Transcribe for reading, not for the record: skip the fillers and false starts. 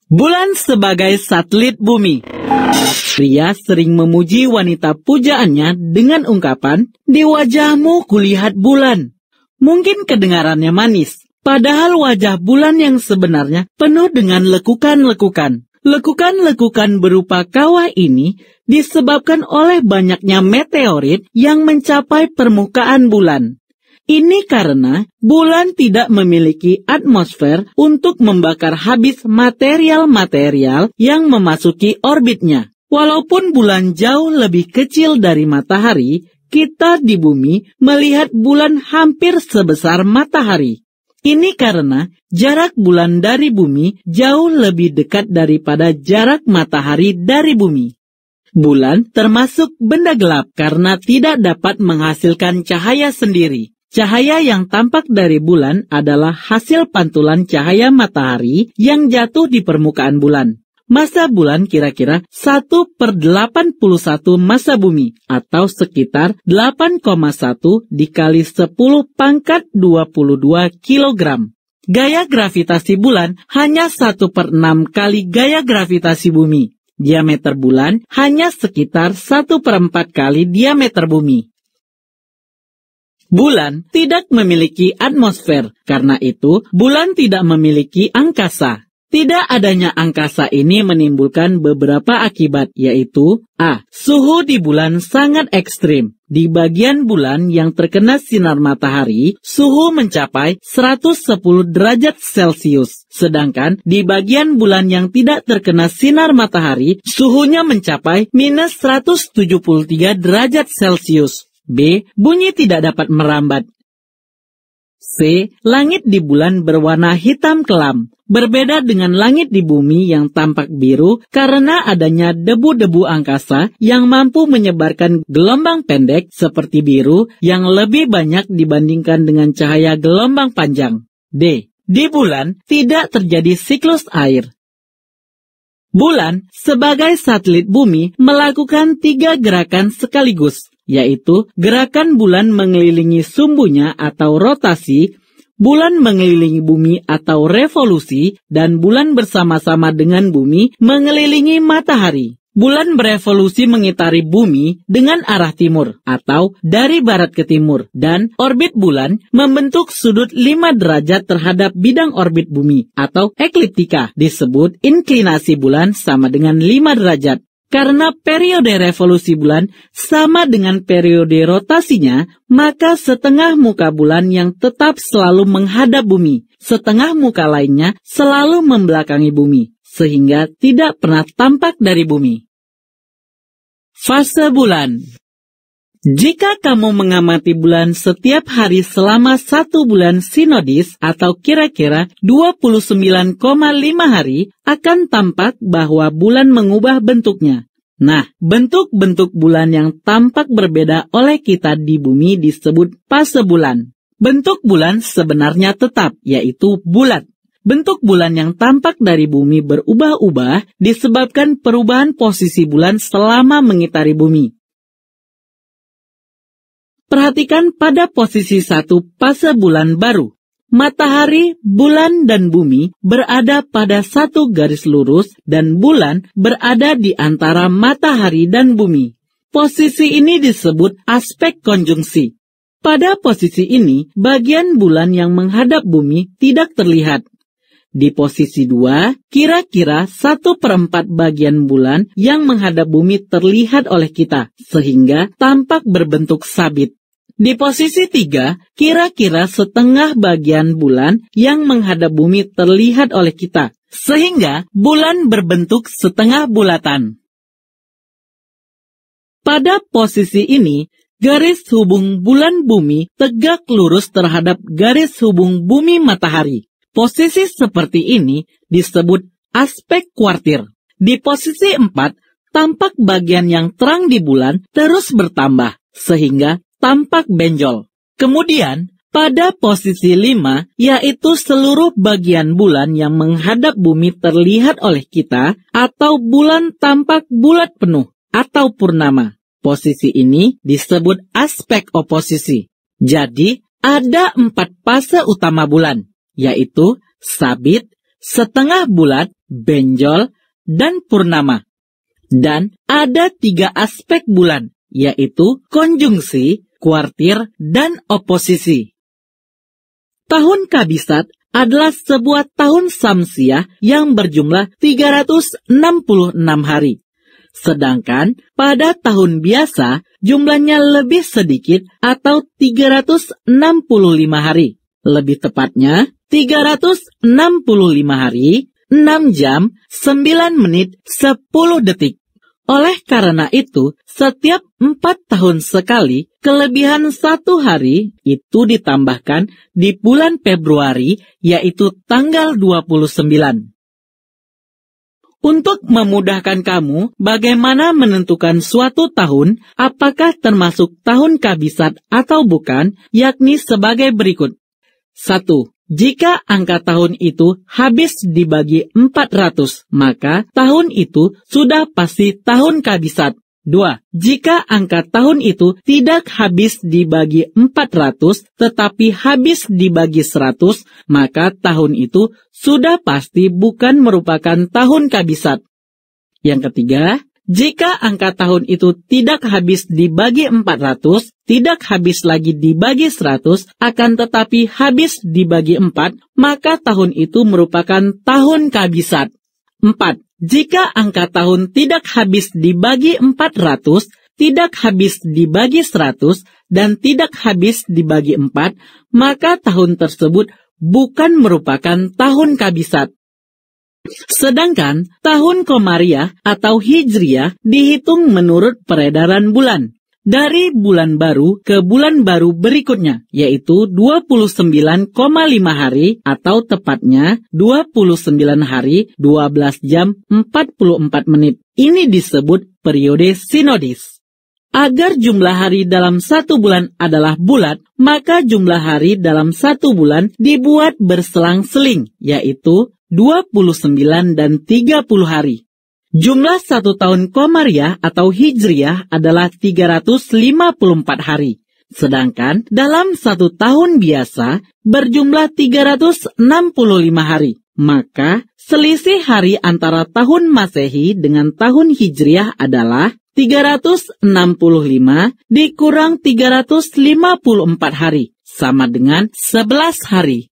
Bulan sebagai satelit bumi. Pria sering memuji wanita pujaannya dengan ungkapan, "Di wajahmu kulihat bulan." Mungkin kedengarannya manis, padahal wajah bulan yang sebenarnya penuh dengan lekukan-lekukan. Lekukan-lekukan berupa kawah ini disebabkan oleh banyaknya meteorit yang mencapai permukaan bulan. Ini karena bulan tidak memiliki atmosfer untuk membakar habis material-material yang memasuki orbitnya. Walaupun bulan jauh lebih kecil dari matahari, kita di bumi melihat bulan hampir sebesar matahari. Ini karena jarak bulan dari bumi jauh lebih dekat daripada jarak matahari dari bumi. Bulan termasuk benda gelap karena tidak dapat menghasilkan cahaya sendiri. Cahaya yang tampak dari bulan adalah hasil pantulan cahaya matahari yang jatuh di permukaan bulan. Massa bulan kira-kira 1/81 massa bumi, atau sekitar 8,1 dikali 10 pangkat 22 kilogram. Gaya gravitasi bulan hanya 1/6 kali gaya gravitasi bumi. Diameter bulan hanya sekitar 1/4 kali diameter bumi. Bulan tidak memiliki atmosfer, karena itu bulan tidak memiliki angkasa. Tidak adanya angkasa ini menimbulkan beberapa akibat, yaitu A. Suhu di bulan sangat ekstrim. Di bagian bulan yang terkena sinar matahari, suhu mencapai 110 derajat Celcius. Sedangkan di bagian bulan yang tidak terkena sinar matahari, suhunya mencapai minus 173 derajat Celcius. B. Bunyi tidak dapat merambat. C. Langit di bulan berwarna hitam kelam. Berbeda dengan langit di bumi yang tampak biru karena adanya debu-debu angkasa yang mampu menyebarkan gelombang pendek seperti biru yang lebih banyak dibandingkan dengan cahaya gelombang panjang. D. Di bulan tidak terjadi siklus air. Bulan sebagai satelit bumi melakukan 3 gerakan sekaligus, yaitu gerakan bulan mengelilingi sumbunya atau rotasi, bulan mengelilingi bumi atau revolusi, dan bulan bersama-sama dengan bumi mengelilingi matahari. Bulan berevolusi mengitari bumi dengan arah timur atau dari barat ke timur, dan orbit bulan membentuk sudut 5 derajat terhadap bidang orbit bumi atau ekliptika, disebut inklinasi bulan sama dengan 5 derajat. Karena periode revolusi bulan sama dengan periode rotasinya, maka setengah muka bulan yang tetap selalu menghadap bumi, setengah muka lainnya selalu membelakangi bumi, sehingga tidak pernah tampak dari bumi. Fase bulan. Jika kamu mengamati bulan setiap hari selama 1 bulan sinodis atau kira-kira 29,5 hari, akan tampak bahwa bulan mengubah bentuknya. Nah, bentuk-bentuk bulan yang tampak berbeda oleh kita di bumi disebut fase bulan. Bentuk bulan sebenarnya tetap, yaitu bulat. Bentuk bulan yang tampak dari bumi berubah-ubah disebabkan perubahan posisi bulan selama mengitari bumi. Perhatikan pada posisi 1 fase bulan baru. Matahari, bulan, dan bumi berada pada satu garis lurus dan bulan berada di antara matahari dan bumi. Posisi ini disebut aspek konjungsi. Pada posisi ini, bagian bulan yang menghadap bumi tidak terlihat. Di posisi 2, kira-kira 1/4 bagian bulan yang menghadap bumi terlihat oleh kita, sehingga tampak berbentuk sabit. Di posisi 3, kira-kira setengah bagian bulan yang menghadap bumi terlihat oleh kita, sehingga bulan berbentuk setengah bulatan. Pada posisi ini, garis hubung bulan bumi tegak lurus terhadap garis hubung bumi matahari. Posisi seperti ini disebut aspek kuartir. Di posisi 4, tampak bagian yang terang di bulan terus bertambah, sehingga tampak benjol. Kemudian, pada posisi 5, yaitu seluruh bagian bulan yang menghadap bumi terlihat oleh kita, atau bulan tampak bulat penuh, atau purnama. Posisi ini disebut aspek oposisi. Jadi, ada 4 fase utama bulan, yaitu sabit, setengah bulat, benjol, dan purnama. Dan ada 3 aspek bulan, yaitu konjungsi, kuartir, dan oposisi. Tahun Kabisat adalah sebuah tahun Samsiah yang berjumlah 366 hari. Sedangkan pada tahun biasa jumlahnya lebih sedikit atau 365 hari. Lebih tepatnya 365 hari, 6 jam, 9 menit, 10 detik. Oleh karena itu, setiap 4 tahun sekali, kelebihan 1 hari itu ditambahkan di bulan Februari, yaitu tanggal 29. Untuk memudahkan kamu bagaimana menentukan suatu tahun, apakah termasuk tahun Kabisat atau bukan, yakni sebagai berikut. 1. Jika angka tahun itu habis dibagi 400, maka tahun itu sudah pasti tahun Kabisat. 2. Jika angka tahun itu tidak habis dibagi 400, tetapi habis dibagi 100, maka tahun itu sudah pasti bukan merupakan tahun Kabisat. Yang ketiga, jika angka tahun itu tidak habis dibagi 400, tidak habis lagi dibagi 100, akan tetapi habis dibagi 4, maka tahun itu merupakan tahun Kabisat. 4. Jika angka tahun tidak habis dibagi 400, tidak habis dibagi 100, dan tidak habis dibagi 4, maka tahun tersebut bukan merupakan tahun Kabisat. Sedangkan tahun Komariah atau Hijriah dihitung menurut peredaran bulan. Dari bulan baru ke bulan baru berikutnya, yaitu 29,5 hari atau tepatnya 29 hari, 12 jam, 44 menit. Ini disebut periode sinodis. Agar jumlah hari dalam 1 bulan adalah bulat, maka jumlah hari dalam 1 bulan dibuat berselang-seling, yaitu 29 dan 30 hari. Jumlah 1 tahun Komariah atau Hijriah adalah 354 hari. Sedangkan dalam 1 tahun biasa berjumlah 365 hari. Maka selisih hari antara tahun Masehi dengan tahun Hijriah adalah 365 dikurang 354 hari, sama dengan 11 hari.